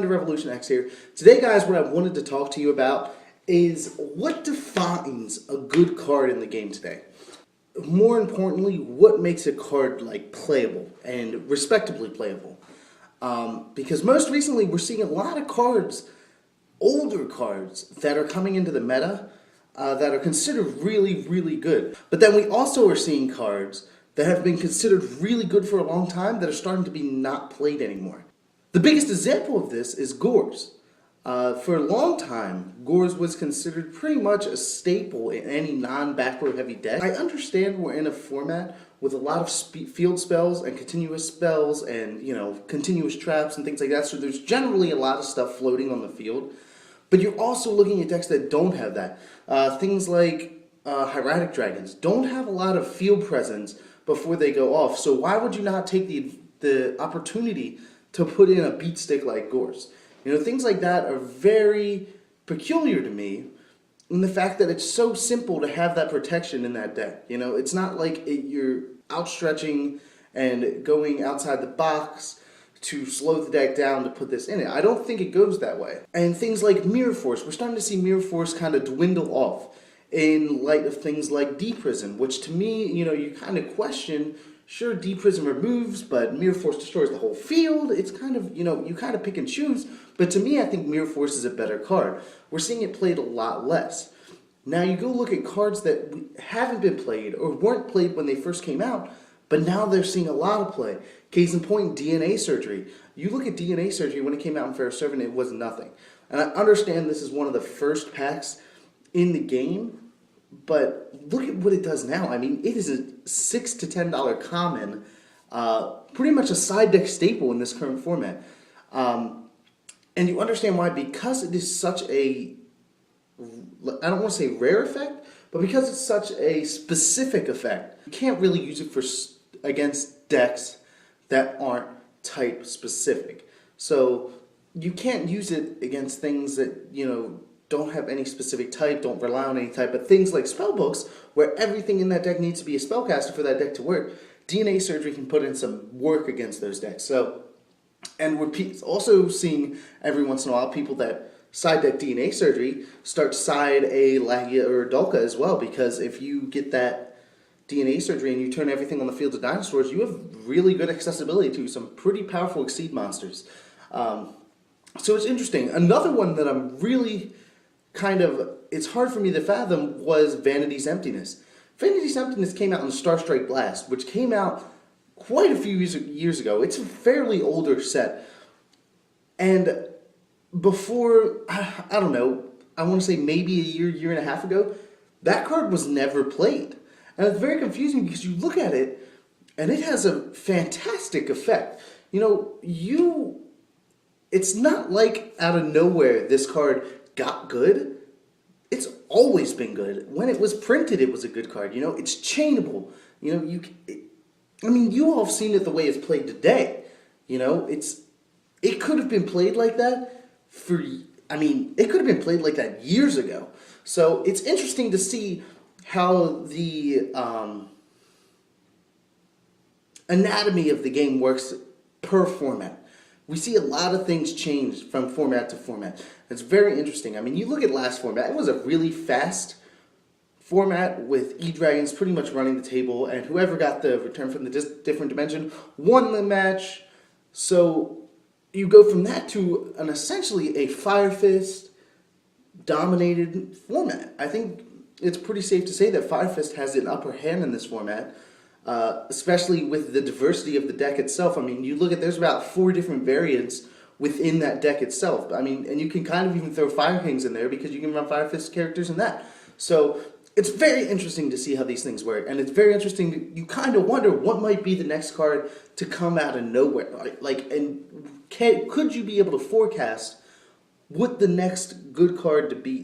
Thunder Revolution X here. Today, guys, what I wanted to talk to you about is what defines a good card in the game today. More importantly, what makes a card like playable and respectably playable. Because most recently, we're seeing a lot of cards, older cards, that are coming into the meta that are considered really, really good. But then we also are seeing cards that have been considered really good for a long time that are starting to be not played anymore. The biggest example of this is Gorz. For a long time, Gorz was considered pretty much a staple in any non-back row heavy deck. I understand we're in a format with a lot of field spells and continuous spells and, continuous traps and things like that, so there's generally a lot of stuff floating on the field. But you're also looking at decks that don't have that. Things like Hieratic Dragons don't have a lot of field presence before they go off, so why would you not take the opportunity to put in a beat stick like Gorz? Things like that are very peculiar to me in the fact that it's so simple to have that protection in that deck. It's not like you're outstretching and going outside the box to slow the deck down to put this in it. I don't think it goes that way. And things like Mirror Force, we're starting to see Mirror Force kind of dwindle off in light of things like D-Prism, which to me, you kind of question. Sure, D-Prism removes, but Mirror Force destroys the whole field. It's kind of, you kind of pick and choose. But to me, I think Mirror Force is a better card. We're seeing it played a lot less. Now, you go look at cards that haven't been played or weren't played when they first came out, but now they're seeing a lot of play. Case in point, DNA Surgery. You look at DNA Surgery when it came out in Fair Servant, it was nothing. And I understand this is one of the first packs in the game, but look at what it does now. I mean, it is a $6 to $10 common, pretty much a side deck staple in this current format. And you understand why, because it is such a, I don't want to say rare effect, but because it's such a specific effect, you can't really use it against decks that aren't type specific. So you can't use it against things that, don't have any specific type, don't rely on any type, but things like spellbooks, where everything in that deck needs to be a spellcaster for that deck to work, DNA Surgery can put in some work against those decks. So, and we're also seeing every once in a while people that side deck DNA Surgery start to side a Lagia or a Dolka as well, because if you get that DNA Surgery and you turn everything on the field of dinosaurs, you have really good accessibility to some pretty powerful Exceed monsters. So it's interesting. Another one that I'm really it's hard for me to fathom was Vanity's Emptiness. Vanity's Emptiness came out in Star Strike Blast, which came out quite a few years ago. It's a fairly older set. And before, I don't know, I want to say maybe a year and a half ago, that card was never played. And it's very confusing because you look at it, and it has a fantastic effect. It's not like out of nowhere this card got good. It's always been good. When it was printed, it was a good card. It's chainable. You all have seen it the way it's played today. It could have been played like that it could have been played like that years ago. So it's interesting to see how the anatomy of the game works per format. We see a lot of things change from format to format. It's very interesting. You look at last format, it was a really fast format with E-Dragons pretty much running the table, and whoever got the return from the different dimension won the match. So you go from that to essentially a Fire Fist dominated format. I think it's pretty safe to say that Fire Fist has an upper hand in this format. Especially with the diversity of the deck itself. You look at, there's about 4 different variants within that deck itself. And you can kind of even throw Fire Kings in there because you can run Fire Fist characters in that. So it's very interesting to see how these things work. And it's very interesting, you kind of wonder what might be the next card to come out of nowhere. Could you be able to forecast what the next good card to be,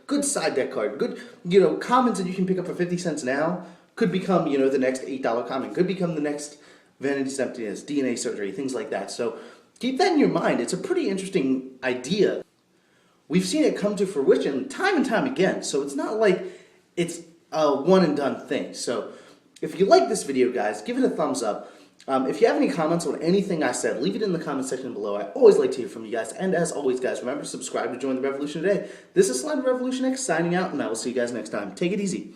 good side deck card, good, commons that you can pick up for 50 cents now, could become, the next $8 common. Could become the next Vanity's Emptiness, DNA Surgery, things like that. So keep that in your mind. It's a pretty interesting idea. We've seen it come to fruition time and time again. So it's not like it's a one and done thing. So if you like this video, guys, give it a thumbs up. If you have any comments on anything I said, leave it in the comment section below. I always like to hear from you guys. And as always, guys, remember to subscribe to join the revolution today. This is Slender Revolution X signing out, and I will see you guys next time. Take it easy.